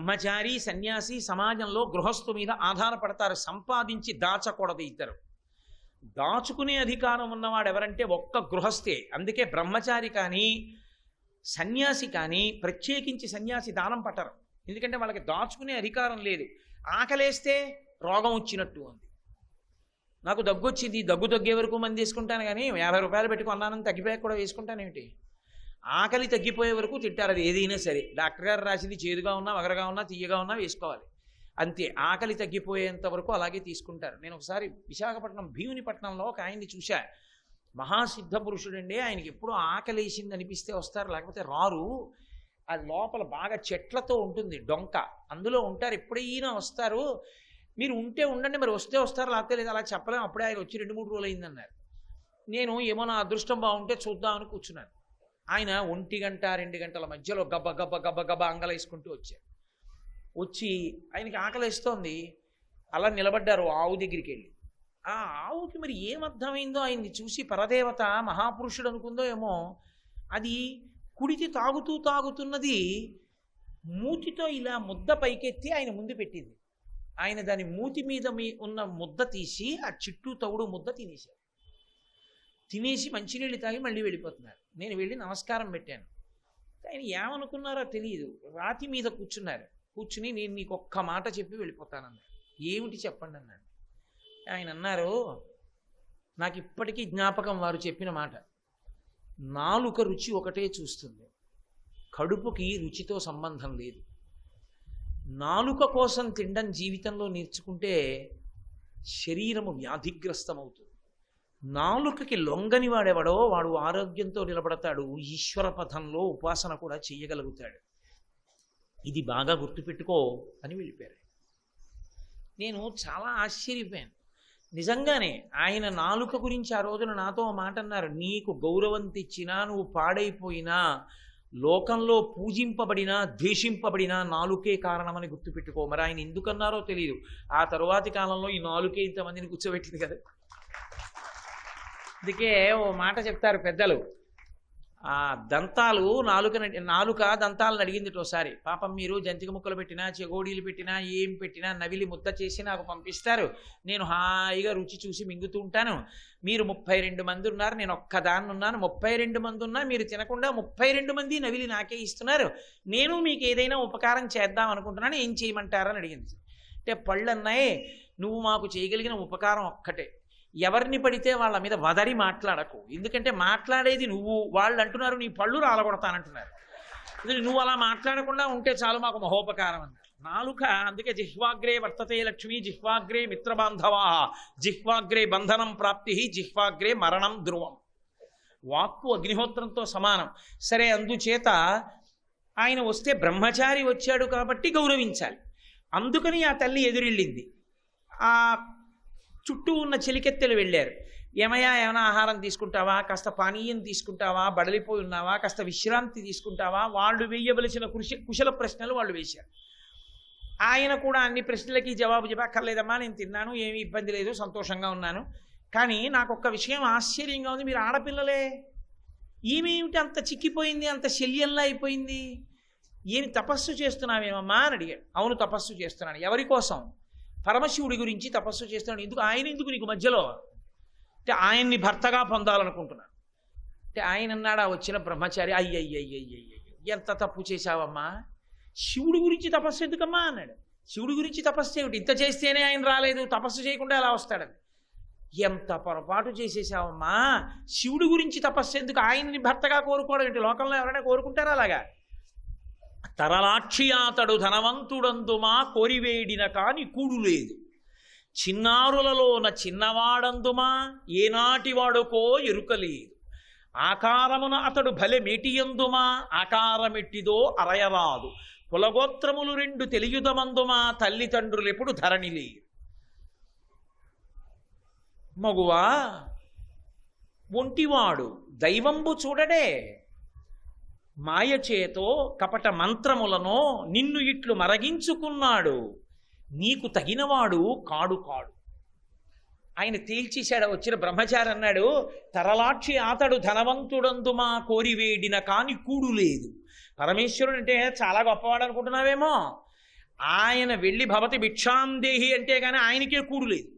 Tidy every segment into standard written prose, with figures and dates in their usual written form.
బ్రహ్మచారి సన్యాసి సమాజంలో గృహస్థు మీద ఆధారపడతారు, సంపాదించి దాచకూడదు ఇద్దరు. దాచుకునే అధికారం ఉన్నవాడు ఎవరంటే ఒక్క గృహస్థే. అందుకే బ్రహ్మచారి కానీ సన్యాసి కానీ ప్రత్యేకించి సన్యాసి దానం పట్టరు, ఎందుకంటే వాళ్ళకి దాచుకునే అధికారం లేదు. ఆకలేస్తే రోగం వచ్చినట్టు ఉంది. నాకు దగ్గు వచ్చింది, దగ్గు తగ్గే వరకు మంది వేసుకుంటాను, కానీ 50 రూపాయలు పెట్టుకు అన్నానని తగ్గిపోయాక కూడా వేసుకుంటాను ఏమిటి? ఆకలి తగ్గిపోయే వరకు తింటారు, అది ఏదైనా సరే. డాక్టర్ గారు రాసింది చేదుగా ఉన్నా వగరగా ఉన్నా తీయగా ఉన్నా వేసుకోవాలి అంతే. ఆకలి తగ్గిపోయేంత వరకు అలాగే తీసుకుంటారు. నేను ఒకసారి విశాఖపట్నం భీమునిపట్నంలో ఒక ఆయన్ని చూశా. మహాసిద్ధ పురుషుడండి. ఆయనకి ఎప్పుడూ ఆకలేసింది అనిపిస్తే వస్తారు, లేకపోతే రారు. అది లోపల బాగా చెట్లతో ఉంటుంది డొంక, అందులో ఉంటారు. ఎప్పుడైనా వస్తారు. మీరు ఉంటే ఉండండి, మరి వస్తే వస్తారు లేకపోతే లేదు, అలా చెప్పలేము. అప్పుడే ఆయన వచ్చి 2-3 రోజులు అయిందన్నారు. నేను ఏమో నా అదృష్టం బాగుంటే చూద్దామని కూర్చున్నాను. ఆయన 1 గంట 2 గంటల మధ్యలో గబ్బ గబ్బ గబ్బ గబ్బ అంగలేసుకుంటూ వచ్చారు. వచ్చి ఆయనకి ఆకలేస్తోంది, అలా నిలబడ్డారు ఆవు దగ్గరికి వెళ్ళి. ఆ ఆవుకి మరి ఏమర్థమైందో ఆయన్ని చూసి పరదేవత మహాపురుషుడు అనుకుందో ఏమో, అది కుడితి తాగుతున్నది మూతితో ఇలా ముద్ద పైకెత్తి ఆయన ముందు పెట్టింది. ఆయన దాని మూతి మీద ఉన్న ముద్ద తీసి ఆ చిట్టు తవుడు ముద్ద తినేశారు. తినేసి మంచినీళ్ళు తాగి మళ్ళీ వెళ్ళిపోతున్నారు. నేను వెళ్ళి నమస్కారం పెట్టాను. ఆయన ఏమనుకున్నారో తెలియదు, రాతి మీద కూర్చున్నారు. కూర్చుని నేను నీకు ఒక్క మాట చెప్పి వెళ్ళిపోతానన్నారు. ఏమిటి చెప్పండి అన్నాడు. ఆయన అన్నారు, నాకు ఇప్పటికీ జ్ఞాపకం వారు చెప్పిన మాట, నాలుక రుచి ఒకటే చూస్తుంది, కడుపుకి రుచితో సంబంధం లేదు. నాలుక కోసం తినడం జీవితంలో నేర్చుకుంటే శరీరము వ్యాధిగ్రస్తమవుతుంది. నాలుకకి లొంగని వాడెవడో వాడు ఆరోగ్యంతో నిలబడతాడు, ఈశ్వర పథంలో ఉపాసన కూడా చెయ్యగలుగుతాడు. ఇది బాగా గుర్తుపెట్టుకో అని వెళ్ళిపోయారు. నేను చాలా ఆశ్చర్యపోయాను. నిజంగానే ఆయన నాలుక గురించి ఆ రోజున నాతో మాట అన్నారు, నీకు గౌరవం తెచ్చినా నువ్వు పాడైపోయినా లోకంలో పూజింపబడినా ద్వేషింపబడినా నాలుకే కారణమని గుర్తుపెట్టుకో. మరి ఆయన ఎందుకన్నారో తెలియదు. ఆ తరువాతి కాలంలో ఈ నాలుకే ఇంతమందిని కూర్చోబెట్టింది కదా. అందుకే ఓ మాట చెప్తారు పెద్దలు, ఆ దంతాలు నాలుక దంతాలను అడిగింది ఒకసారి, పాపం మీరు జంతిక ముక్కలు పెట్టినా చెగోడీలు పెట్టినా ఏం పెట్టినా నవిలి ముద్ద చేసి నాకు పంపిస్తారు, నేను హాయిగా రుచి చూసి మింగుతూ ఉంటాను. మీరు 32 మంది ఉన్నారు, నేను ఒక్కదాన్ని ఉన్నాను. 32 మంది ఉన్నా మీరు తినకుండా 32 మంది నవిలి నాకే ఇస్తున్నారు. నేను మీకు ఏదైనా ఉపకారం చేద్దాం అనుకుంటున్నాను, ఏం చేయమంటారని అడిగింది. అంటే పళ్ళు అన్నాయి, నువ్వు మాకు చేయగలిగిన ఉపకారం ఒక్కటే, ఎవరిని పడితే వాళ్ళ మీద వదరి మాట్లాడకు. ఎందుకంటే మాట్లాడేది నువ్వు, వాళ్ళు అంటున్నారు నీ పళ్ళు రాలగొడతానంటున్నారు. నువ్వు అలా మాట్లాడకుండా ఉంటే చాలు, మాకు మహోపకారం అన్నారు. నాలుక అందుకే జిహ్వాగ్రే వర్తతే లక్ష్మి, జిహ్వాగ్రే మిత్రబాంధవా, జిహ్వాగ్రే బంధనం ప్రాప్తి, జిహ్వాగ్రే మరణం ధ్రువం. వాక్కు అగ్నిహోత్రంతో సమానం. సరే, అందుచేత ఆయన వస్తే బ్రహ్మచారి వచ్చాడు కాబట్టి గౌరవించాలి. అందుకని ఆ తల్లి ఎదురెళ్ళింది. ఆ చుట్టూ ఉన్న చెలికెత్తెలు వెళ్ళారు. ఏమయ్యా, ఏమైనా ఆహారం తీసుకుంటావా, కాస్త పానీయం తీసుకుంటావా, బడలిపోయి ఉన్నావా, కాస్త విశ్రాంతి తీసుకుంటావా, వాళ్ళు వేయవలసిన కుశల ప్రశ్నలు వాళ్ళు వేశారు. ఆయన కూడా అన్ని ప్రశ్నలకి జవాబు చెప్పక్కర్లేదమ్మా, నేను తిన్నాను, ఏమీ ఇబ్బంది లేదు, సంతోషంగా ఉన్నాను. కానీ నాకు ఒక్క విషయం ఆశ్చర్యంగా ఉంది, మీరు ఆడపిల్లలే, ఏమేమిటి అంత చిక్కిపోయింది, అంత శల్యంలా అయిపోయింది, ఏమి తపస్సు చేస్తున్నావేమమ్మా అని అడిగాడు. అవును, తపస్సు చేస్తున్నాను. ఎవరి కోసం? పరమశివుడి గురించి తపస్సు చేస్తున్నాడు. ఎందుకు? ఆయన ఎందుకు నీకు మధ్యలో? అంటే ఆయన్ని భర్తగా పొందాలనుకుంటున్నాను. అంటే ఆయన అన్నాడు, వచ్చిన బ్రహ్మచారి, అయ్యయ్యయ్యయ్యయ్య ఎంత తప్పు చేశావమ్మా, శివుడి గురించి తపస్సు ఎందుకమ్మా అన్నాడు. శివుడి గురించి తపస్సు ఏమిటి, ఇంత చేస్తేనే ఆయన రాలేదు, తపస్సు చేయకుండా ఎలా వస్తాడని. ఎంత పొరపాటు చేసేసావమ్మా, శివుడి గురించి తపస్సు ఎందుకు, ఆయన్ని భర్తగా కోరుకోవడం ఏంటి, లోకంలో ఎవరైనా కోరుకుంటారా అలాగా? తరలాక్షి అతడు ధనవంతుడందుమా కోరివేడిన కాని కూడు లేదు, చిన్నారులలోన చిన్నవాడందుమా ఏనాటి వాడుకో ఎరుకలేదు, ఆకారమున అతడు భలె మేటియందుమా ఆకారమెట్టిదో అరయరాదు, కులగోత్రములు 2 తెలియుదమందుమా తల్లిదండ్రులెప్పుడు ధరణి లేరు. మగువా ఒంటివాడు దైవంబు చూడడే, మాయచేతో కపట మంత్రములను నిన్ను ఇట్లు మరగించుకున్నాడు, నీకు తగినవాడు కాడు. ఆయన తేల్చేశాడు. వచ్చిన బ్రహ్మచారి అన్నాడు, తరలాక్షి అతడు ధనవంతుడందుమా కోరివేడిన కాని కూడు లేదు. పరమేశ్వరుడు అంటే చాలా గొప్పవాడు అనుకుంటున్నావేమో, ఆయన వెళ్ళి భవతి భిక్షాందేహి అంటే కానీ ఆయనకే కూడు లేదు.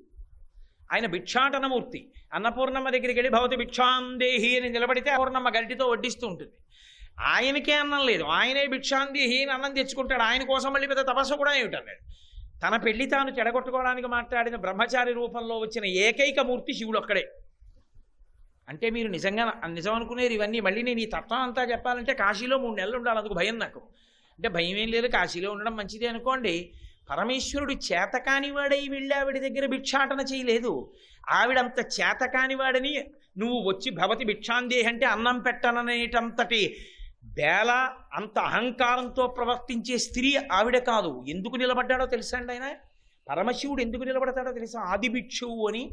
ఆయన భిక్షాటనమూర్తి. అన్నపూర్ణమ్మ దగ్గరికి వెళ్ళి భవతి భిక్షాందేహి అని నిలబడితే పూర్ణమ్మ గరిటితో వడ్డిస్తూ ఉంటుంది. ఆయనకే అన్నం లేదు, ఆయనే భిక్షాందేహి అని అన్నం తెచ్చుకుంటాడు. ఆయన కోసం మళ్ళీ పెద్ద తపస్సు కూడా ఏమిటన్నాడు. తన పెళ్లి తాను చెడగొట్టుకోవడానికి మాట్లాడిన బ్రహ్మచారి రూపంలో వచ్చిన ఏకైక మూర్తి శివుడు ఒక్కడే. అంటే మీరు నిజంగా నిజం అనుకునేది ఇవన్నీ. మళ్ళీ నేను ఈ తత్వం అంతా చెప్పాలంటే కాశీలో 3 నెలలు ఉండాలి, అందుకు భయం నాకు. అంటే భయం ఏం లేదు, కాశీలో ఉండడం మంచిదే అనుకోండి. పరమేశ్వరుడు చేతకానివాడై వెళ్ళి ఆవిడ దగ్గర భిక్షాటన చేయలేదు. ఆవిడంత చేతకానివాడని నువ్వు వచ్చి భవతి భిక్షాందేహి అంటే అన్నం పెట్టననేటంతటి బేల, అంత అహంకారంతో ప్రవర్తించే స్త్రీ ఆవిడ కాదు. ఎందుకు నిలబడ్డాడో తెలుసా అండి ఆయన? పరమశివుడు ఎందుకు నిలబడతాడో తెలుసా? ఆదిభిక్షువు అని.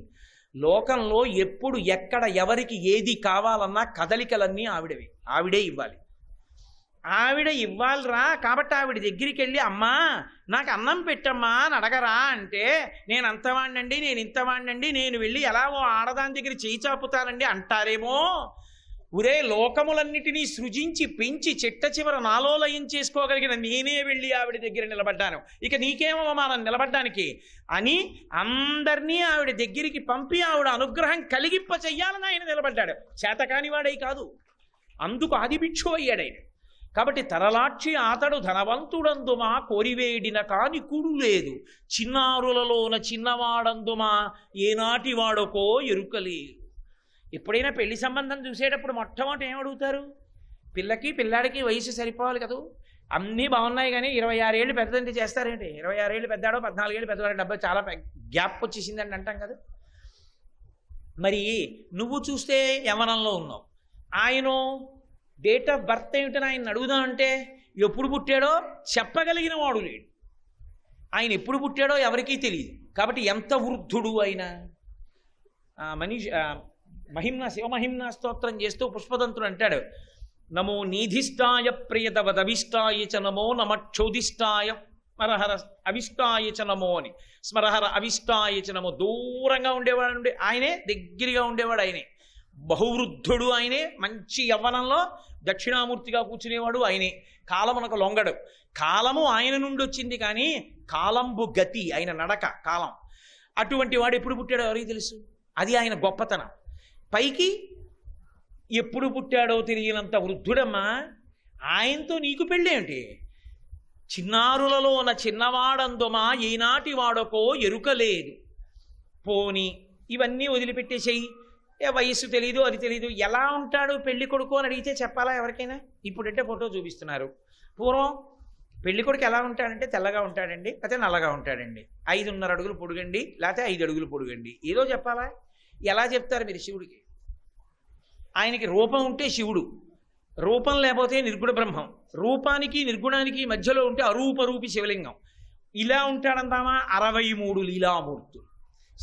లోకంలో ఎప్పుడు ఎక్కడ ఎవరికి ఏది కావాలన్నా కదలికలన్నీ ఆవిడవి, ఆవిడే ఇవ్వాలి. ఆవిడ ఇవ్వాలిరా కాబట్టి ఆవిడ దగ్గరికి వెళ్ళి అమ్మా నాకు అన్నం పెట్టమ్మా అని అడగరా అంటే, నేను అంతవాణ్ణండి, నేను ఇంతవాణ్ణండి, నేను వెళ్ళి ఎలా ఓ ఆడదాని దగ్గర చేయి చాపుతానండి అంటారేమో. ఒరే, లోకములన్నిటినీ సృజించి పెంచి చిట్ట చివర నాలో లయం చేసుకోగలిగిన నేనే వెళ్ళి ఆవిడ దగ్గర నిలబడ్డాను, ఇక నీకేమో మనం నిలబడ్డానికి అని అందరినీ ఆవిడ దగ్గరికి పంపి ఆవిడ అనుగ్రహం కలిగింప చెయ్యాలని ఆయన నిలబడ్డాడు. చేతకానివాడై కాదు. అందుకు ఆదిభిక్షు అయ్యాడు ఆయన. కాబట్టి తరలాక్షి అతడు ధనవంతుడందుమా కోరివేడిన కాని కూడు లేదు, చిన్నారులలోన చిన్నవాడందుమా ఏనాటి వాడకో ఎరుకలేదు. ఎప్పుడైనా పెళ్లి సంబంధం చూసేటప్పుడు మొట్టమొదటి ఏమడుగుతారు? పిల్లాడికి వయసు సరిపోవాలి కదా, అన్నీ బాగున్నాయి కానీ 26 ఏళ్ళు పెద్దదంటే చేస్తారేంటి? 26 ఏళ్ళు పెద్దాడో 14 ఏళ్ళు పెద్దవాడు, 70 చాలా గ్యాప్ వచ్చేసిందని అంటాం కదా. మరి నువ్వు చూస్తే యవ్వనంలో ఉన్నావు, ఆయన డేట్ ఆఫ్ బర్త్ ఏమిటని ఆయన అడుగుదామంటే ఎప్పుడు పుట్టాడో చెప్పగలిగిన వాడు లేడు. ఆయన ఎప్పుడు పుట్టాడో ఎవరికీ తెలియదు. కాబట్టి ఎంత వృద్ధుడు ఆయన. శివమహిమ్నా స్తోత్రం చేస్తూ పుష్పదంతుడు అంటాడు, నమో నీధిష్టాయ ప్రియతవదవిష్టాయ చ నమో నమక్షోధిష్టాయ స్మరహర అవిష్టాయ చ నమో అని. స్మరహర అవిష్టాయ చ నమో. దూరంగా ఉండేవాడు ఆయనే, దగ్గరగా ఉండేవాడు ఆయనే. బహువృద్ధుడు ఆయనే. మంచి యవ్వనంలో దక్షిణామూర్తిగా కూర్చునేవాడు ఆయనే. కాలమునకు లొంగడు. కాలము ఆయన నుండి వచ్చింది కానీ కాలంబు గతి, ఆయన నడక కాలం. అటువంటి వాడు ఎప్పుడు పుట్టాడో ఎవరికి తెలుసు? అది ఆయన గొప్పతనం. పైకి ఎప్పుడు పుట్టాడో తెలియనంత వృద్ధుడమ్మా. ఆయనతో నీకు పెళ్ళేమిటి? చిన్నారులలోన చిన్నవాడందుమా ఈనాటి వాడకో ఎరుకలేదు. పోని ఇవన్నీ వదిలిపెట్టేసేయి. వయస్సు తెలీదు, అది తెలీదు. ఎలా ఉంటాడు పెళ్లి కొడుకు అని అడిగితే చెప్పాలా ఎవరికైనా? ఇప్పుడంటే ఫోటో చూపిస్తున్నారు. పూర్వం పెళ్లి కొడుకు ఎలా ఉంటాడంటే తెల్లగా ఉంటాడండి, లేకపోతే నల్లగా ఉంటాడండి, 5.5 అడుగులు పొడుగండి, లేకపోతే 5 అడుగులు పొడుగండి, ఏదో చెప్పాలా? ఎలా చెప్తారు మీరు శివుడికి? ఆయనకి రూపం ఉంటే శివుడు, రూపం లేకపోతే నిర్గుణ బ్రహ్మం, రూపానికి నిర్గుణానికి మధ్యలో ఉంటే అరూపరూపి శివలింగం. ఇలా ఉంటాడంటామా? 63 లీలామూర్తులు.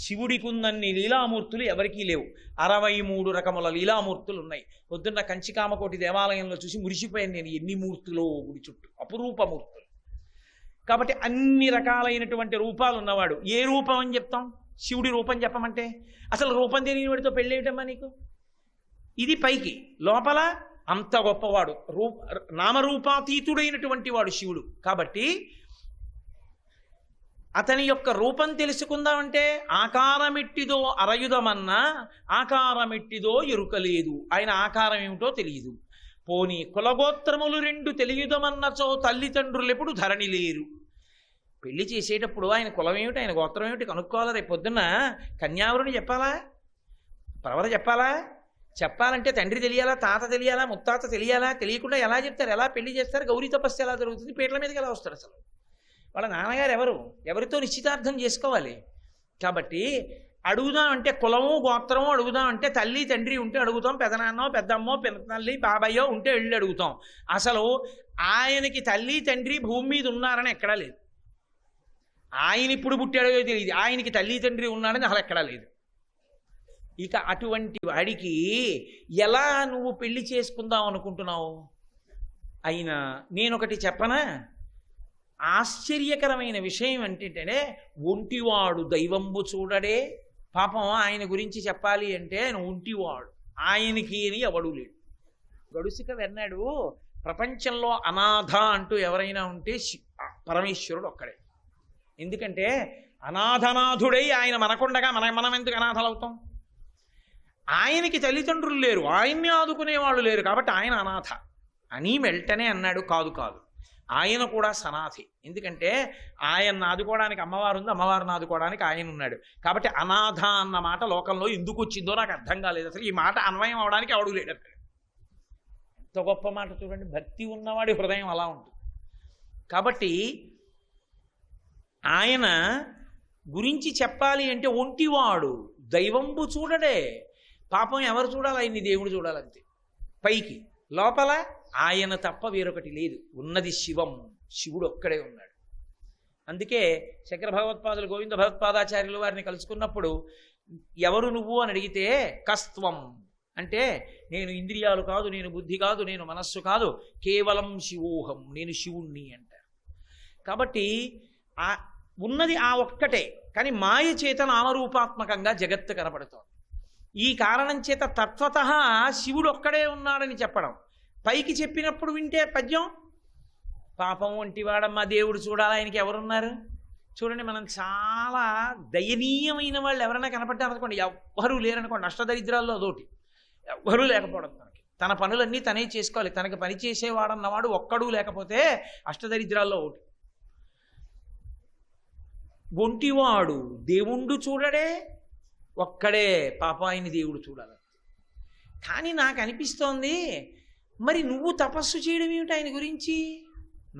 శివుడికి ఉన్నన్ని లీలామూర్తులు ఎవరికీ లేవు. 63 రకముల లీలామూర్తులు ఉన్నాయి. పొద్దున్న కంచికామకోటి దేవాలయంలో చూసి మురిసిపోయాను నేను, ఎన్ని మూర్తులో గుడి చుట్టూ, అపురూపమూర్తులు. కాబట్టి అన్ని రకాలైనటువంటి రూపాలు ఉన్నవాడు. ఏ రూపం అని చెప్తాం? శివుడి రూపం చెప్పమంటే అసలు రూపం తెలియని వాడితో పెళ్ళేయటమ్మా నీకు? ఇది పైకి, లోపల అంత గొప్పవాడు, నామరూపాతీతుడైనటువంటి వాడు శివుడు. కాబట్టి అతని యొక్క రూపం తెలుసుకుందామంటే ఆకారమెట్టిదో అరయుధమన్నా ఆకారమెట్టిదో ఎరుకలేదు. ఆయన ఆకారం ఏమిటో తెలియదు. పోనీ కులగోత్రములు 2 తెలియదమన్నచో తల్లిదండ్రులు ఎప్పుడు ధరణి లేరు. పెళ్లి చేసేటప్పుడు ఆయన కులం ఏమిటి, ఆయన గోత్రం ఏమిటి కనుక్కోవాలి. రేపు పొద్దున్న కన్యావరుని చెప్పాలా, ప్రవర చెప్పాలా? చెప్పాలంటే తండ్రి తెలియాలా, తాత తెలియాలా, ముత్తాత తెలియాలా? తెలియకుండా ఎలా చెప్తారు? ఎలా పెళ్లి చేస్తారు? గౌరీ తపస్సు ఎలా జరుగుతుంది? పీటల మీదకి ఎలా వస్తారు? అసలు వాళ్ళ నాన్నగారు ఎవరితో నిశ్చితార్థం చేసుకోవాలి? కాబట్టి అడుగుదామంటే కులము గోత్రము అడుగుదామంటే తల్లి తండ్రి ఉంటే అడుగుతాం, పెదనాన్నో పెద్దమ్మో తల్లి బాబాయ్యో ఉంటే వెళ్ళి అడుగుతాం. అసలు ఆయనకి తల్లి తండ్రి భూమి మీద ఉన్నారని ఎక్కడా లేదు. ఆయన ఇప్పుడు పుట్టాడో తెలియదు, ఆయనకి తల్లి తండ్రి ఉన్నారని అసలు ఎక్కడా లేదు. ఇక అటువంటి వాడికి ఎలా నువ్వు పెళ్లి చేసుకుందాం అనుకుంటున్నావు? అయినా నేనొకటి చెప్పనా? ఆశ్చర్యకరమైన విషయం ఏంటంటే ఒంటివాడు దైవంబు చూడడే. పాపం ఆయన గురించి చెప్పాలి అంటే ఆయన ఒంటివాడు, ఆయనకి అని ఎవడు లేడు. గడుసుక వెన్నాడు ప్రపంచంలో అనాథ అంటూ ఎవరైనా ఉంటే పరమేశ్వరుడు ఒక్కడే. ఎందుకంటే అనాథనాథుడై ఆయన మనకుండగా మనం ఎందుకు అనాథలవుతాం? ఆయనకి తల్లిదండ్రులు లేరు, ఆయన్ని ఆదుకునేవాళ్ళు లేరు, కాబట్టి ఆయన అనాథ అని వెంటనే అన్నాడు. కాదు కాదు, ఆయన కూడా సనాథి. ఎందుకంటే ఆయన ఆదుకోవడానికి అమ్మవారు ఉంది, అమ్మవారిని ఆదుకోవడానికి ఆయన ఉన్నాడు. కాబట్టి అనాథ అన్న మాట లోకంలో ఎందుకు వచ్చిందో నాకు అర్థం కాలేదు. అసలు ఈ మాట అన్వయం అవడానికి అవడు లేడు అక్కడ. ఎంత గొప్ప మాట చూడండి. భక్తి ఉన్నవాడి హృదయం అలా ఉంటుంది. కాబట్టి ఆయన గురించి చెప్పాలి అంటే ఒంటివాడు, దైవంబు చూడడే. పాపం ఎవరు చూడాలి? ఆయన్ని దేవుడు చూడాలంతే. పైకి లోపల ఆయన తప్ప వేరొకటి లేదు. ఉన్నది శివం, శివుడు ఒక్కడే ఉన్నాడు. అందుకే శంకర భగవత్పాదులు గోవింద భగవత్పాదాచార్యులు వారిని కలుసుకున్నప్పుడు ఎవరు నువ్వు అని అడిగితే కస్త్వం అంటే నేను ఇంద్రియాలు కాదు, నేను బుద్ధి కాదు, నేను మనస్సు కాదు, కేవలం శివోహం, నేను శివుణ్ణి అంటారు. కాబట్టి ఉన్నది ఆ ఒక్కటే, కానీ మాయ చేత నామరూపాత్మకంగా జగత్తు కనపడుతోంది. ఈ కారణం చేత తత్వత శివుడు ఒక్కడే ఉన్నాడని చెప్పడం, పైకి చెప్పినప్పుడు వింటే పద్యం పాపం వంటివాడమ్మా దేవుడు చూడాలి, ఆయనకి ఎవరున్నారు? చూడండి, మనం చాలా దయనీయమైన వాళ్ళు ఎవరైనా కనపడ్డారనుకోండి, ఎవ్వరూ లేరనుకోండి, అష్టదరిద్రాల్లో అదోటి, ఎవ్వరూ లేకపోవడం. తన పనులన్నీ తనే చేసుకోవాలి. తనకి పని చేసేవాడన్నవాడు ఒక్కడూ లేకపోతే అష్టదరిద్రాల్లో ఒకటి. ఒంటివాడు దేవుండు చూడడే, ఒక్కడే పాప ఆయన దేవుడు చూడాలి. కానీ నాకు అనిపిస్తోంది, మరి నువ్వు తపస్సు చేయడం ఏమిటి ఆయన గురించి?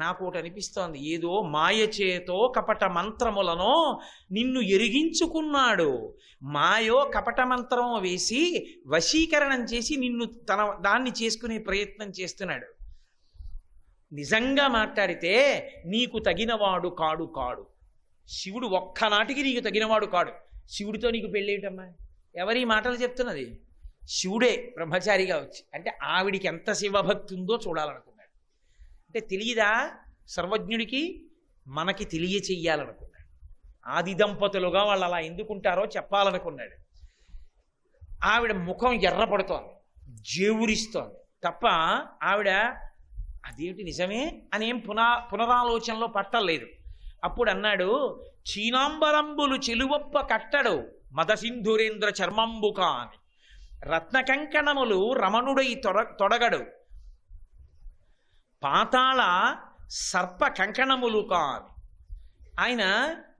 నాకు ఒకటి అనిపిస్తోంది, ఏదో మాయచేతో కపట మంత్రములను నిన్ను ఎరిగించుకున్నాడు. మాయో కపట మంత్రం వేసి వశీకరణం చేసి నిన్ను దాన్ని చేసుకునే ప్రయత్నం చేస్తున్నాడు. నిజంగా మాట్లాడితే నీకు తగినవాడు కాడు కాడు శివుడు. ఒక్కనాటికి నీకు తగినవాడు కాడు. శివుడితో నీకు పెళ్ళేటమ్మా? ఎవరి మాటలు చెప్తున్నది? శివుడే బ్రహ్మచారిగా వచ్చి. అంటే ఆవిడికి ఎంత శివభక్తి ఉందో చూడాలనుకున్నాడు. అంటే తెలియదా సర్వజ్ఞుడికి? మనకి తెలియచెయ్యాలనుకున్నాడు. ఆది దంపతులుగా వాళ్ళు అలా ఎందుకుంటారో చెప్పాలనుకున్నాడు. ఆవిడ ముఖం ఎర్రపడుతోంది, జేవురిస్తోంది తప్ప ఆవిడ అదేమిటి నిజమే అనేం పునరాలోచనలో పట్టలేదు. అప్పుడు అన్నాడు, చీనాంబరంబులు చెలువప్ప కట్టడు మదసింధురేంద్ర చర్మంబుకా అని, రత్న కంకణములు రమణుడై తొడగడు, పాతాళ సర్ప కంకణములు కాని. ఆయన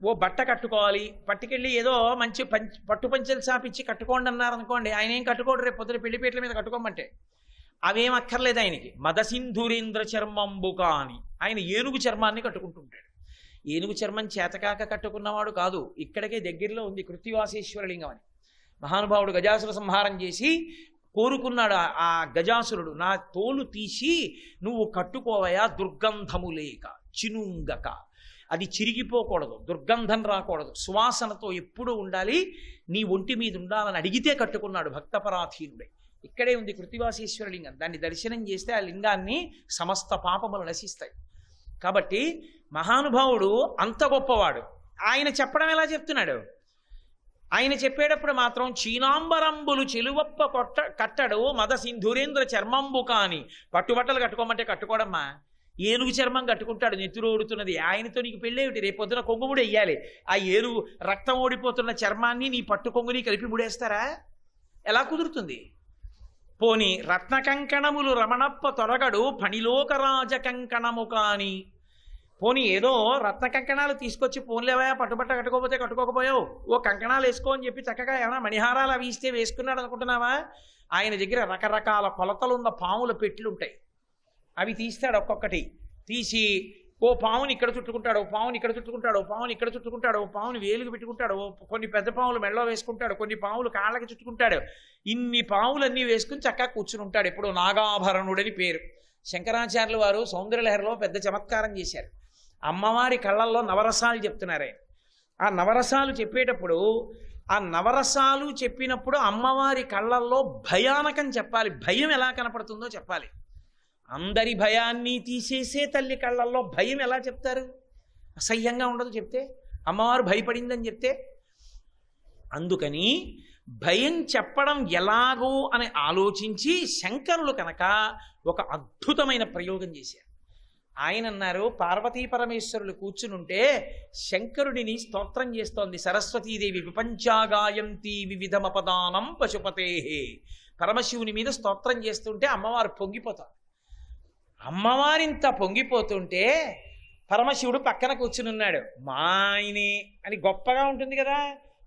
ఓ బట్ట కట్టుకోవాలి, పట్టుకెళ్ళి ఏదో మంచి పట్టు పంచెలు చాపిచ్చి కట్టుకోండి అన్నారనుకోండి, ఆయన ఏం కట్టుకోడు. రేపు పొద్దున పెళ్లిపేటల మీద కట్టుకోమంటే అవేం అక్కర్లేదు ఆయనకి. మదసింధురేంద్ర చర్మంబుకా అని ఆయన ఏనుగు చర్మాన్ని కట్టుకుంటుంటాడు. ఏనుగు చర్మం చేతకాక కట్టుకున్నవాడు కాదు. ఇక్కడికే దగ్గరలో ఉంది కృత్తివాసేశ్వరలింగం అని. మహానుభావుడు గజాసుర సంహారం చేసి కోరుకున్నాడు ఆ గజాసురుడు, నా తోలు తీసి నువ్వు కట్టుకోవయా, దుర్గంధము లేక చినుంగక, అది చిరిగిపోకూడదు, దుర్గంధం రాకూడదు, సువాసనతో ఎప్పుడూ ఉండాలి, నీ ఒంటి మీద ఉండాలని అడిగితే కట్టుకున్నాడు భక్తపరాధీనుడే. ఇక్కడే ఉంది కృత్తివాసేశ్వరలింగం. దాన్ని దర్శనం చేస్తే ఆ లింగాన్ని సమస్త పాపములు నశిస్తాయి. కాబట్టి మహానుభావుడు అంత గొప్పవాడు. ఆయన చెప్పడం ఎలా చెప్తున్నాడు? ఆయన చెప్పేటప్పుడు మాత్రం చీనాంబరంబులు చెలువప్ప కట్టడు మదసింధురేంద్ర చర్మంబు కాని. పట్టుబట్టలు కట్టుకోమంటే కట్టుకోవడమ్మా, ఏనుగు చర్మం కట్టుకుంటాడు, నెత్తురు ఓడుతున్నది. ఆయనతో నీకు పెళ్ళేమిటి? రేపొద్దున కొంగుముడి వెయ్యాలి. ఆ ఏనుగు రక్తం ఓడిపోతున్న చర్మాన్ని నీ పట్టు కొంగుని కలిపి ముడేస్తారా? ఎలా కుదురుతుంది? పోని రత్న కంకణములు రమణప్ప తొరగడు ఫణిలోకరాజ కంకణము కాని. పోనీ ఏదో రత్న కంకణాలు తీసుకొచ్చి పోన్లేవా, పట్టుబట్ట కట్టుకోకపోతే కట్టుకోకపోయావు, ఓ కంకణాలు వేసుకో అని చెప్పి చక్కగా ఏమైనా మణిహారాలు అవి ఇస్తే వేసుకున్నాడు అనుకుంటున్నావా? ఆయన దగ్గర రకరకాల కొలతలున్న పాముల పెట్లు ఉంటాయి. అవి తీస్తాడు, ఒక్కొక్కటి తీసి ఓ పావుని ఇక్కడ చుట్టుకుంటాడు, ఓ పావుని ఇక్కడ చుట్టుకుంటాడు, ఓ పావుని ఇక్కడ చుట్టుకుంటాడు, ఓ పావుని వేలుగు పెట్టుకుంటాడు, కొన్ని పెద్ద పావులు మెడలో వేసుకుంటాడు, కొన్ని పావులు కాళ్ళకి చుట్టుకుంటాడు. ఇన్ని పావులన్నీ వేసుకుని చక్కగా కూర్చుని ఉంటాడు. ఇప్పుడు నాగాభరణుడని పేరు. శంకరాచార్యుల వారు సౌందర్యలహరిలో పెద్ద చమత్కారం చేశారు. అమ్మవారి కళ్ళల్లో నవరసాలు చెప్తున్నారు ఆయన. ఆ నవరసాలు చెప్పేటప్పుడు ఆ నవరసాలు చెప్పినప్పుడు అమ్మవారి కళ్ళల్లో భయానకం చెప్పాలి, భయం ఎలా కనపడుతుందో చెప్పాలి. అందరి భయాన్ని తీసేసే తల్లి కళ్ళల్లో భయం ఎలా చెప్తారు? అసహ్యంగా ఉండదు చెప్తే, అమ్మవారు భయపడిందని చెప్తే. అందుకని భయం చెప్పడం ఎలాగో అని ఆలోచించి శంకరులు కనుక ఒక అద్భుతమైన ప్రయోగం చేశారు. ఆయన అన్నారు, పార్వతీ పరమేశ్వరులు కూర్చునుంటే శంకరుడిని స్తోత్రం చేస్తోంది సరస్వతీదేవి. విపంచాగాయంతి వివిధమపదానం పశుపతే. పరమశివుని మీద స్తోత్రం చేస్తుంటే అమ్మవారు పొంగిపోతారు. అమ్మవారింత పొంగిపోతుంటే పరమశివుడు పక్కన కూర్చునున్నాడు. మా ఆయనే అని గొప్పగా ఉంటుంది కదా,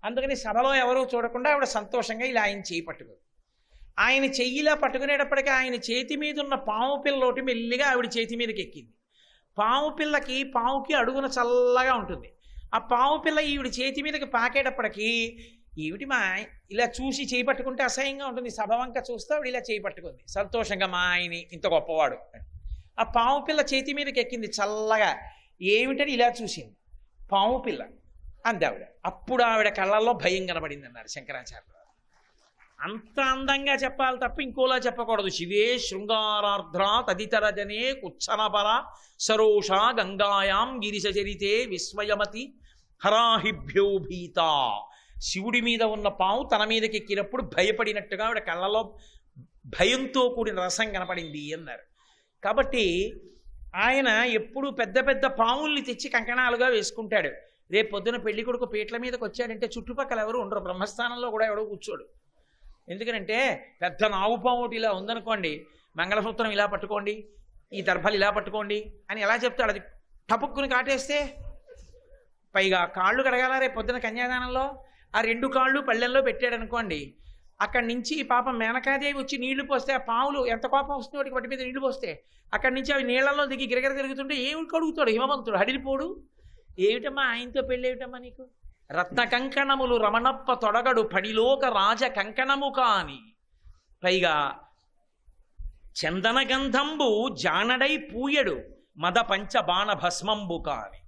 అందుకని సభలో ఎవరూ చూడకుండా ఆవిడ సంతోషంగా ఇలా ఆయన చేయి పట్టుకుంది. ఆయన చెయ్యిలా పట్టుకునేటప్పటికీ ఆయన చేతి మీద ఉన్న పాము పిల్లలోటి మెల్లిగా ఆవిడ చేతి మీదకి ఎక్కింది. పావుకి అడుగున చల్లగా ఉంటుంది. ఆ పాము పిల్ల ఈవిడ చేతి మీదకి పాకేటప్పటికీ ఏమిటి మా ఇలా చూసి చేయి పట్టుకుంటే అసహ్యంగా ఉంటుంది, సభ వంక చూస్తే ఆవిడ ఇలా చేయి పట్టుకుంది సంతోషంగా, మా ఆయన ఇంత గొప్పవాడు. ఆ పాము పిల్ల చేతి మీదకి ఎక్కింది చల్లగా. ఏమిటని ఇలా చూసింది, పాము పిల్ల అంది ఆవిడ. అప్పుడు ఆవిడ కళ్ళల్లో భయం కనబడింది అన్నారు శంకరాచార్యులు. అంత అందంగా చెప్పాలి తప్ప ఇంకోలా చెప్పకూడదు. శివే శృంగారార్ధ్ర తదితరజనే కుచ్చనపర సరోష గంగాయాం గిరిశచరితే విస్మయమతి హరాహిభ్యో భీత. శివుడి మీద ఉన్న పాము తన మీదకి ఎక్కినప్పుడు భయపడినట్టుగా ఆవిడ కళ్ళలో భయంతో కూడిన రసం కనపడింది అన్నారు. కాబట్టి ఆయన ఎప్పుడు పెద్ద పెద్ద పాముల్ని తెచ్చి కంకణాలుగా వేసుకుంటాడు. రేపు పొద్దున పెళ్లి కొడుకు పీటల మీదకి వచ్చాడంటే చుట్టుపక్కల ఎవరు ఉండరు, బ్రహ్మస్థానంలో కూడా ఎవడో కూర్చోడు. ఎందుకనంటే పెద్ద నాగుపాము ఒకటి ఇలా ఉందనుకోండి, మంగళసూత్రం ఇలా పట్టుకోండి, ఈ దర్భలు ఇలా పట్టుకోండి అని ఎలా చెప్తాడు. అది టపుక్కుని కాటేస్తే పైగా కాళ్ళు కడగాల రేపు పొద్దున కన్యాదానంలో. ఆ 2 కాళ్ళు పళ్ళెల్లో పెట్టాడు అనుకోండి, అక్కడి నుంచి పాపం మేనకాదేవి వచ్చి నీళ్లు పోస్తే ఆ పాములు ఎంత కోపం వస్తుంది వాటికి, వాటి మీద నీళ్లు పోస్తే అక్కడి నుంచి అవి నీళ్లలో దిగి గిరగిర తిరుగుతుంటే ఏమి కడుగుతాడు హిమవంతుడు, హడిలిపోడు. ఏమిటమ్మా ఆయనతో పెళ్ళి ఏమిటమ్మా నీకు? రత్న కంకణములు రమణప్ప తొడగడు పడిలోక రాజ కంకణము కాని, పైగా చందనగంధంబు జానడై పూయడు మద పంచ బాణ భస్మంబు కాని.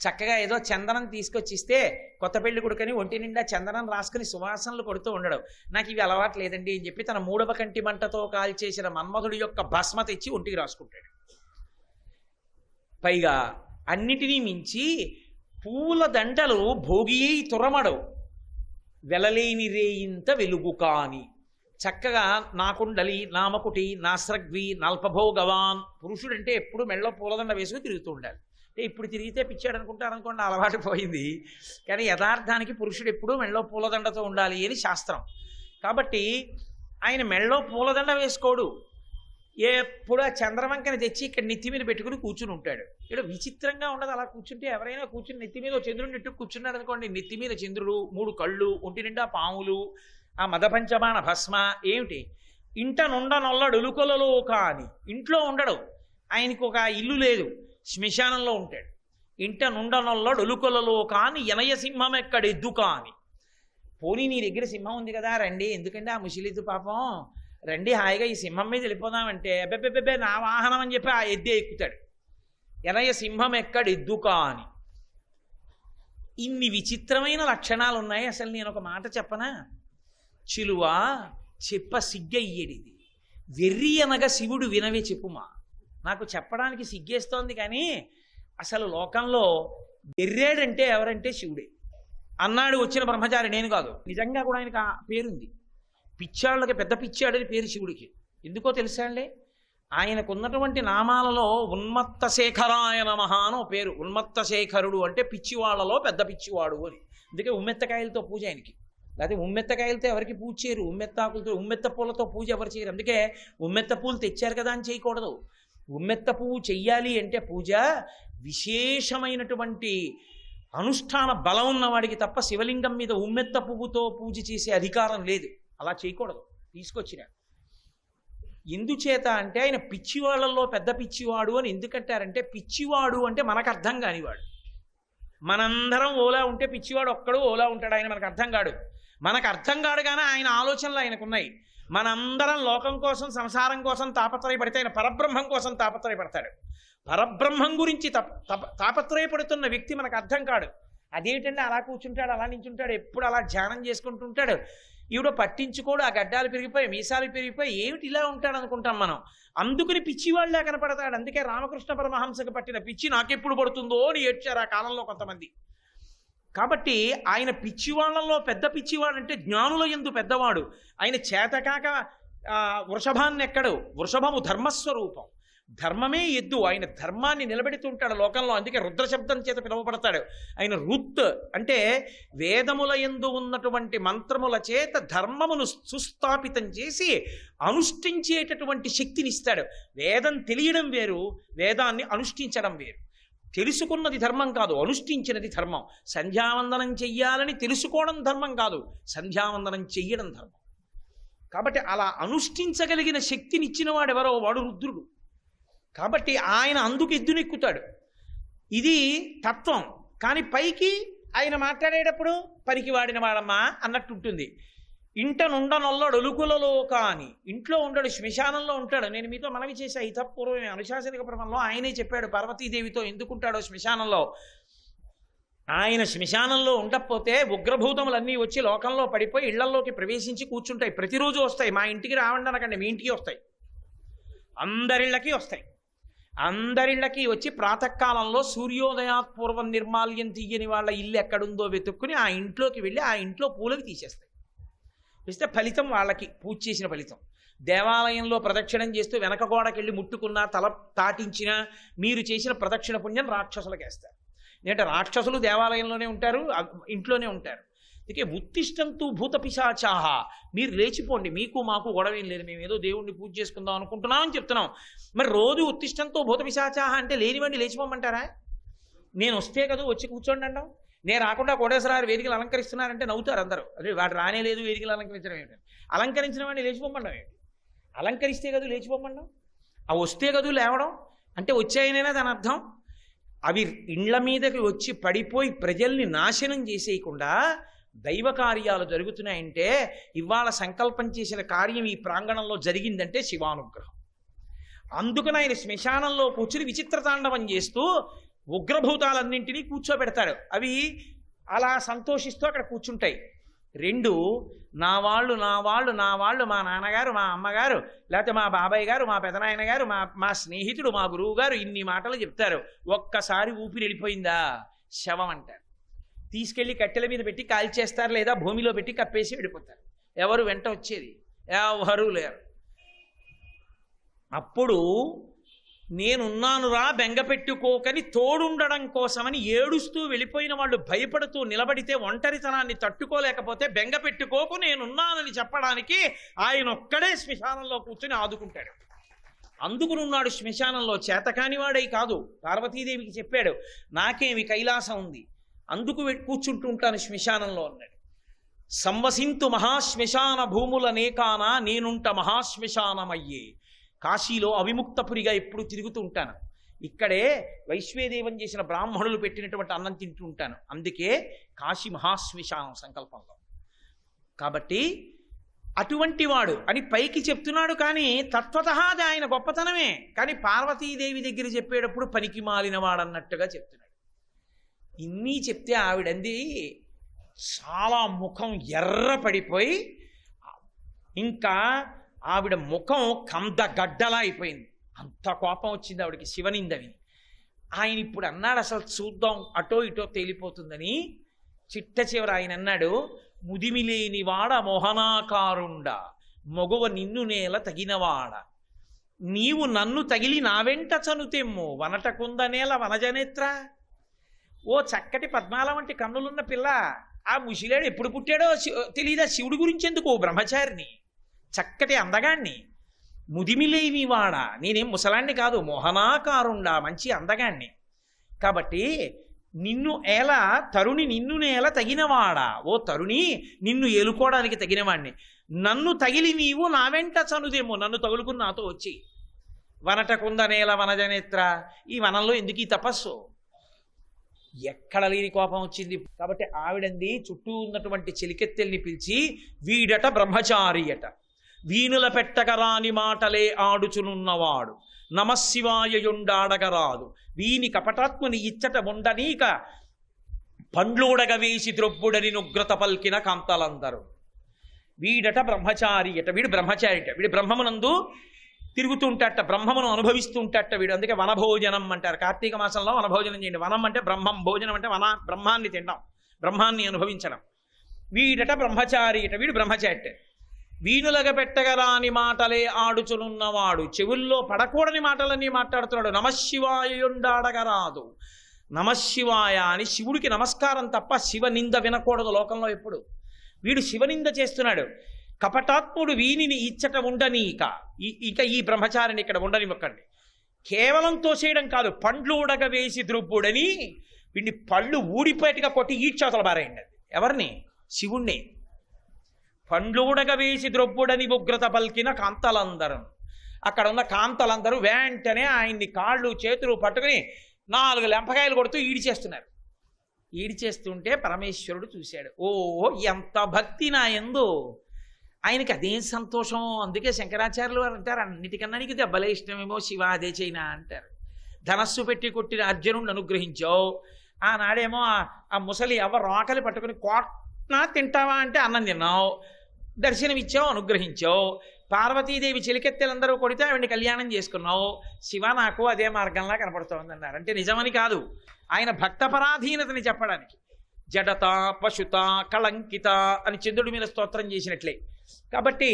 చక్కగా ఏదో చందనం తీసుకొచ్చిస్తే కొత్త పెళ్లి కొడుకని ఒంటి నిండా చందనం రాసుకుని సువాసనలు కొడుతూ ఉండడం. నాకు ఇవి అలవాటు లేదండి అని చెప్పి తన 3వ కంటి మంటతో కాల్చేసిన మన్మధుడి యొక్క భస్మ తెచ్చి ఒంటికి రాసుకుంటాడు. పైగా అన్నిటినీ మించి పూల దండలు భోగియై తురమడు వెలలేని రేయింత వెలుగు కాని. చక్కగా నాకుండలి నామకుటి నాస్రగ్వి నల్పభోగవాన్. పురుషుడంటే ఎప్పుడు మెళ్ళో పూలదండ వేసుకుని తిరుగుతూ ఉండాలి. అంటే ఇప్పుడు తిరిగితే పిచ్చాడు అనుకుంటారు అనుకోండి, అలవాటు పోయింది. కానీ యథార్థానికి పురుషుడు ఎప్పుడూ మెళ్ళో పూలదండతో ఉండాలి అని శాస్త్రం. కాబట్టి ఆయన మెళ్ళో పూలదండ వేసుకోడు, ఎప్పుడు ఆ చంద్రవంకని తెచ్చి ఇక్కడ నెత్తి మీద పెట్టుకుని కూర్చుని ఉంటాడు. ఇక్కడ విచిత్రంగా ఉండదు అలా కూర్చుంటే. ఎవరైనా కూర్చుని నెత్తి మీద చంద్రుడిని నెట్టు కూర్చున్నాడు అనుకోండి, నెత్తి మీద చంద్రుడు, 3 కళ్ళు, ఒంటి నిండా పాములు, ఆ మదపంచబాణ భస్మ. ఏమిటి ఇంట నుండనొల్లడులుకొలలో కాని. ఇంట్లో ఉండడు, ఆయనకు ఒక ఇల్లు లేదు, శ్మశానంలో ఉంటాడు. ఇంట నుండనొల్లడులుకొలలో కాని ఎనయ సింహం ఎక్కడ ఎద్దు కాని. పోనీ నీ దగ్గర సింహం ఉంది కదా రండి, ఎందుకంటే ఆ ముసిలిద్దు పాపం రండి హాయిగా ఈ సింహం మీద వెళ్ళిపోదామంటే అబ్బెబ్బెబ్బే నా వాహనం అని చెప్పి ఆ ఎద్దే ఎక్కుతాడు. ఎనయ సింహం ఎక్కడ ఎద్దు కాని. ఇన్ని విచిత్రమైన లక్షణాలు ఉన్నాయి. అసలు నేను ఒక మాట చెప్పనా? చిలువ చెప్ప సిగ్గయ్యేడిది, వెర్రి అనగా శివుడు వినవే చెప్పుమా. నాకు చెప్పడానికి సిగ్గేస్తోంది, కానీ అసలు లోకంలో వెర్రేడంటే ఎవరంటే శివుడే అన్నాడు వచ్చిన బ్రహ్మచారి, నేను కాదు. నిజంగా కూడా ఆయనకు ఆ పేరుంది. పిచ్చాళ్ళకి పెద్ద పిచ్చాడని పేరు శివుడికి. ఎందుకో తెలుసా అండి? ఆయనకున్నటువంటి నామాలలో ఉన్మత్త శేఖరాయ నమః అని పేరు. ఉన్మత్త శేఖరుడు అంటే పిచ్చివాళ్లలో పెద్ద పిచ్చివాడు అని. అందుకే ఉమ్మెత్తకాయలతో పూజ ఆయనకి. లేకపోతే ఉమ్మెత్తకాయలతో ఎవరికి పూజ చేయరు, ఉమ్మెత్తాకులతో ఉమ్మెత్త పూలతో పూజ ఎవరు చేయరు. అందుకే ఉమ్మెత్త పూలు తెచ్చారు కదా అని చేయకూడదు. ఉమ్మెత్త పువ్వు చెయ్యాలి అంటే పూజ విశేషమైనటువంటి అనుష్ఠాన బలం ఉన్నవాడికి తప్ప శివలింగం మీద ఉమ్మెత్త పువ్వుతో పూజ చేసే అధికారం లేదు. అలా చేయకూడదు. తీసుకొచ్చిన ఎందుచేత అంటే ఆయన పిచ్చివాళ్లలో పెద్ద పిచ్చివాడు అని ఎందుకంటారంటే, పిచ్చివాడు అంటే మనకు అర్థం కానివాడు. మనందరం ఓలా ఉంటే పిచ్చివాడు ఒక్కడు ఓలా ఉంటాడు. ఆయన మనకు అర్థం కాడు. మనకు అర్థం కాడు కానీ ఆయన ఆలోచనలు ఆయనకున్నాయి. మనందరం లోకం కోసం సంసారం కోసం తాపత్రయపడితే ఆయన పరబ్రహ్మం కోసం తాపత్రయపడతాడు. పరబ్రహ్మం గురించి తాపత్రయపడుతున్న వ్యక్తి మనకు అర్థం కాడు. అదేంటంటే అలా కూర్చుంటాడు, అలా నించుంటాడు, ఎప్పుడు అలా ధ్యానం చేసుకుంటుంటాడు. ఈవిడ పట్టించుకోడు. ఆ గడ్డాలు పెరిగిపోయి మీసాలు పెరిగిపోయి ఏమిటి ఇలా ఉంటాడు అనుకుంటాం మనం. అందుకుని పిచ్చివాళ్ళే కనపడతాడు. అందుకే రామకృష్ణ పరమహంసకు పట్టిన పిచ్చి నాకెప్పుడు పడుతుందో అని ఏడ్చారు ఆ కాలంలో కొంతమంది. కాబట్టి ఆయన పిచ్చివాళ్లలో పెద్ద పిచ్చివాడు అంటే జ్ఞానుల యందు పెద్దవాడు. ఆయన చేతకాక వృషభాన్ని ఎక్కడు. వృషభము ధర్మస్వరూపం. ధర్మమే ఎద్దు. ఆయన ధర్మాన్ని నిలబెడుతుంటాడు లోకంలో. అందుకే రుద్ర శబ్దం చేత పిలువబడతాడు ఆయన. రుత్ అంటే వేదముల యందు ఉన్నటువంటి మంత్రముల చేత ధర్మమును సుస్థాపితం చేసి అనుష్ఠించేటటువంటి శక్తిని ఇస్తాడు. వేదం తెలియడం వేరు, వేదాన్ని అనుష్ఠించడం వేరు. తెలుసుకున్నది ధర్మం కాదు, అనుష్ఠించినది ధర్మం. సంధ్యావందనం చెయ్యాలని తెలుసుకోవడం ధర్మం కాదు, సంధ్యావందనం చెయ్యడం ధర్మం. కాబట్టి అలా అనుష్ఠించగలిగిన శక్తిని ఇచ్చిన వాడెవరో వాడు రుద్రుడు. కాబట్టి ఆయన అందుకు ఎద్దునెక్కుతాడు. ఇది తత్వం. కానీ పైకి ఆయన మాట్లాడేటప్పుడు పనికి వాడిన వాడమ్మా అన్నట్టు ఉంటుంది. ఇంట నుండనొల్లడు ఒలుకులలో కాని, ఇంట్లో ఉండడు, శ్మశానంలో ఉంటాడు. నేను మీతో మనవి చేసే ఇతపూర్వమే అనుశాసనిక పర్వంలో ఆయనే చెప్పాడు పార్వతీదేవితో ఎందుకుంటాడో శ్మశానంలో. ఆయన శ్మశానంలో ఉండకపోతే ఉగ్రభూతములన్నీ వచ్చి లోకంలో పడిపోయి ఇళ్లలోకి ప్రవేశించి కూర్చుంటాయి. ప్రతిరోజు వస్తాయి. మా ఇంటికి రావండి అనకండి, మీ ఇంటికి వస్తాయి, అందరిళ్ళకి వస్తాయి. అందరిళ్ళకి వచ్చి ప్రాతకాలంలో సూర్యోదయాత్ పూర్వం నిర్మాల్యం తీయని వాళ్ళ ఇల్లు ఎక్కడుందో వెతుక్కుని ఆ ఇంట్లోకి వెళ్ళి ఆ ఇంట్లో పూలకి తీసేస్తాయి. ఇస్తే ఫలితం వాళ్ళకి పూజ చేసిన ఫలితం. దేవాలయంలో ప్రదక్షిణం చేస్తూ వెనక గోడకెళ్ళి ముట్టుకున్నా, తల తాటించినా మీరు చేసిన ప్రదక్షిణ పుణ్యం రాక్షసులకు వేస్తారు. ఎందుకంటే రాక్షసులు దేవాలయంలోనే ఉంటారు, ఇంట్లోనే ఉంటారు. అందుకే ఉత్తిష్టంతు భూత పిశాచాహ, మీరు లేచిపోండి, మీకు మాకు గొడవేం లేదు, మేము ఏదో దేవుణ్ణి పూజ చేసుకుందాం అనుకుంటున్నాం అని చెప్తున్నాం. మరి రోజు ఉత్తిష్టంతో భూత పిశాచాహ అంటే లేనివండి లేచిపోమంటారా? నేను వస్తే కదా వచ్చి కూర్చోండి అంటాం. నేను రాకుండా కోటేశ్వరారు వేదికలు అలంకరిస్తున్నారంటే నవ్వుతారు అందరూ. అదే వాడు రానే లేదు వేదికలు అలంకరించడం ఏమిటి? అలంకరించిన వాడిని లేచిపోమండం ఏమిటి? అలంకరిస్తే కదా లేచిపోమండం, ఆ వస్తే కదా లేవడం అంటే వచ్చాయనైనా దాని అర్థం. అవి ఇండ్ల మీదకి వచ్చి పడిపోయి ప్రజల్ని నాశనం చేసేయకుండా దైవ కార్యాలు జరుగుతున్నాయంటే, ఇవాళ సంకల్పం చేసిన కార్యం ఈ ప్రాంగణంలో జరిగిందంటే శివానుగ్రహం. అందుకని ఆయన శ్మశానంలో కూర్చుని విచిత్ర తాండవం చేస్తూ ఉగ్రభూతాలన్నింటినీ కూర్చోబెడతాడు. అవి అలా సంతోషిస్తూ అక్కడ కూర్చుంటాయి. రెండు, నా వాళ్ళు నా వాళ్ళు నా వాళ్ళు, మా నాన్నగారు మా అమ్మగారు, లేకపోతే మా బాబాయ్ గారు మా పెదనాయన గారు మా స్నేహితుడు మా గురువు గారు, ఇన్ని మాటలు చెప్తారు. ఒక్కసారి ఊపిరి వెళ్ళిపోయిందా శవం అంటారు. తీసుకెళ్ళి కట్టెల మీద పెట్టి కాల్చేస్తారు, లేదా భూమిలో పెట్టి కప్పేసి వెళ్ళిపోతారు. ఎవరు వెంట వచ్చేది? ఎవరు లేరు. అప్పుడు నేనున్నానురా బెంగ పెట్టుకోకని తోడుండడం కోసమని ఏడుస్తూ వెళ్ళిపోయిన వాళ్ళు భయపడుతూ నిలబడితే ఒంటరితనాన్ని తట్టుకోలేకపోతే బెంగ పెట్టుకోకు నేనున్నానని చెప్పడానికి ఆయన ఒక్కడే శ్మశానంలో కూర్చొని ఆదుకుంటాడు. అందుకునున్నాడు శ్మశానంలో. చేతకానివాడై కాదు, పార్వతీదేవికి చెప్పాడు నాకేమి కైలాసం ఉంది, అందుకు కూర్చుంటూ ఉంటాను శ్మశానంలో అన్నాడు. సంవసింతు మహాశ్మశాన భూములనేకాన నేనుంట మహాశ్మశానమయ్యే. కాశీలో అవిముక్తపురిగా ఎప్పుడు తిరుగుతూ ఉంటాను. ఇక్కడే వైశ్వేదేవం చేసిన బ్రాహ్మణులు పెట్టినటువంటి అన్నం తింటూ ఉంటాను. అందుకే కాశీ మహాశ్మశానం సంకల్పంలో. కాబట్టి అటువంటి వాడు అని పైకి చెప్తున్నాడు, కానీ తత్వతః అది ఆయన గొప్పతనమే. కానీ పార్వతీదేవి దగ్గర చెప్పేటప్పుడు పనికి మాలిన వాడన్నట్టుగా చెప్తున్నాడు. ఇన్ని చెప్తే ఆవిడంది చాలా ముఖం ఎర్ర పడిపోయి, ఇంకా ఆవిడ ముఖం కందగడ్డలా అయిపోయింది. అంత కోపం వచ్చింది ఆవిడకి శివనిందని. ఆయన ఇప్పుడు అన్నాడు, అసలు చూద్దాం అటో ఇటో తేలిపోతుందని. చిట్ట చివర ఆయన అన్నాడు, ముదిమిలేనివాడ మోహనాకారుండ మగువ నిన్ను నేల తగినవాడ, నీవు నన్ను తగిలి నా వెంట చనుతెమ్ము వనటకుంద నేల వనజనేత్ర. ఓ చక్కటి పద్మాల వంటి కన్నులున్న పిల్ల, ఆ ముసిలాడు ఎప్పుడు పుట్టాడో తెలీదా? శివుడి గురించి ఎందుకు? బ్రహ్మచారిని, చక్కటి అందగాణ్ణి, ముదిమిలేవి వాడ, నేనేం ముసలాన్ని కాదు, మోహనాకారుండా మంచి అందగాణ్ణి. కాబట్టి నిన్ను ఎలా తరుణి నిన్ను నేల తగినవాడా, ఓ తరుణి నిన్ను ఏలుకోవడానికి తగినవాణ్ణి, నన్ను తగిలి నీవు నా వెంట చనుదేమో, నన్ను తగులుకుని నాతో వచ్చి వనటకుంద నేల వనజనేత్ర. ఈ వనంలో ఎందుకు ఈ తపస్సు? ఎక్కడ లేని కోపం వచ్చింది. కాబట్టి ఆవిడంది చుట్టూ ఉన్నటువంటి చెలికెత్తెల్ని పిలిచి, వీడట బ్రహ్మచారియట, వీణుల పెట్టగరాని మాటలే ఆడుచునున్నవాడు, నమశివాయుండాడగరాదు, వీని కపటాత్ముని ఇచ్చట ఉండనీక పండ్లూడగ వేసి ద్రొబ్బుడని నుగ్రత పల్కిన కాంతలందరూ. వీడట బ్రహ్మచారియట, వీడు బ్రహ్మచారిట, వీడు బ్రహ్మమునందు తిరుగుతూ ఉంటాట, బ్రహ్మమును అనుభవిస్తూ ఉంటాట వీడు. అందుకే వనభోజనం అంటారు. కార్తీక మాసంలో వనభోజనం చేయండి. వనం అంటే బ్రహ్మం, భోజనం అంటే బ్రహ్మాన్ని తినడం, బ్రహ్మాన్ని అనుభవించడం. వీడట బ్రహ్మచారియట, వీడు బ్రహ్మచారిట. వీణులగ పెట్టగరాని మాటలే ఆడుచునున్నవాడు చెవుల్లో పడకూడని మాటలన్నీ మాట్లాడుతున్నాడు. నమశివాయుండాడగరాదు. నమశివాయ అని శివుడికి నమస్కారం తప్ప శివనింద వినకూడదు లోకంలో ఎప్పుడు. వీడు శివనింద చేస్తున్నాడు. కపటాత్ముడు వీనిని ఇచ్చట ఉండని ఇక ఈ బ్రహ్మచారిని ఇక్కడ ఉండనివ్వకండి. కేవలం తోసేయడం కాదు, పండ్లు ఉడగ వేసి ద్రుబ్బుడని వీడిని పళ్ళు ఊడిపోయేట్టుగా కొట్టి ఈడ్చేతలు బారేయండి. ఎవరిని? శివుణ్ణి. పండ్లు ఉడగ వేసి ద్రొబ్బుడని ఉగ్రత పలికిన కాంతలందరూ, అక్కడ ఉన్న కాంతలందరూ వెంటనే ఆయన్ని కాళ్ళు చేతులు పట్టుకుని 4 లెంపకాయలు కొడుతూ ఈడిచేస్తున్నారు. ఈడిచేస్తుంటే పరమేశ్వరుడు చూశాడు. ఓ ఎంత భక్తి నా యందు! ఆయనకి అదేం సంతోషం. అందుకే శంకరాచార్యులు వారు అంటారు, అన్నిటికన్నా నీకు దెబ్బలే ఇష్టమేమో శివ, అదే చైనా అంటారు. ధనస్సు పెట్టి కొట్టిన అర్జునుడిని అనుగ్రహించావు. ఆనాడేమో ఆ ముసలి ఎవరు రోకలి పట్టుకుని కోట్నా తింటావా అంటే అన్నం తిన్నావు. దర్శనమిచ్చావు, అనుగ్రహించావు. పార్వతీదేవి చిలికెత్తెలందరూ కొడితే ఆవిడ్ని కళ్యాణం చేసుకున్నావు. శివ నాకు అదే మార్గంలా కనపడుతోంది అన్నారు. అంటే నిజమని కాదు, ఆయన భక్తపరాధీనతని చెప్పడానికి. జడత పశుత కళంకిత అని చంద్రుడి మీద స్తోత్రం చేసినట్లే. కాబట్టి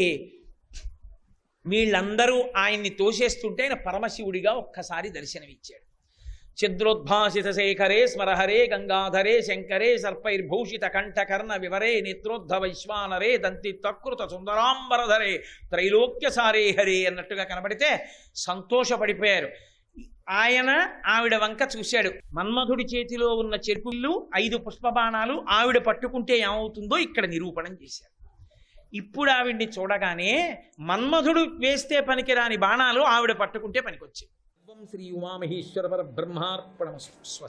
వీళ్ళందరూ ఆయన్ని తోసేస్తుంటే ఆయన పరమశివుడిగా ఒక్కసారి దర్శనమిచ్చాడు. చంద్రోద్భాసిత శేఖరే స్మరహరే గంగాధరే శంకరే సర్పైర్భూషిత కంఠకర్ణ వివరే నేత్రోద్ధ వైశ్వానరే దంతి తకృత సుందరాంబరధరే త్రైలోక్య సారే హరే అన్నట్టుగా కనబడితే సంతోషపడిపోయారు. ఆయన ఆవిడ వంక చూశాడు. మన్మధుడి చేతిలో ఉన్న చెరుకుళ్ళు 5 పుష్పబాణాలు ఆవిడ పట్టుకుంటే ఏమవుతుందో ఇక్కడ నిరూపణం చేశారు. ఇప్పుడు ఆవిడ్ని చూడగానే మన్మధుడు వేస్తే పనికిరాని బాణాలు ఆవిడ పట్టుకుంటే పనికొచ్చాయి. శ్రీ ఉమామహేశ్వర పరబ్రహ్మార్పణమస్తు.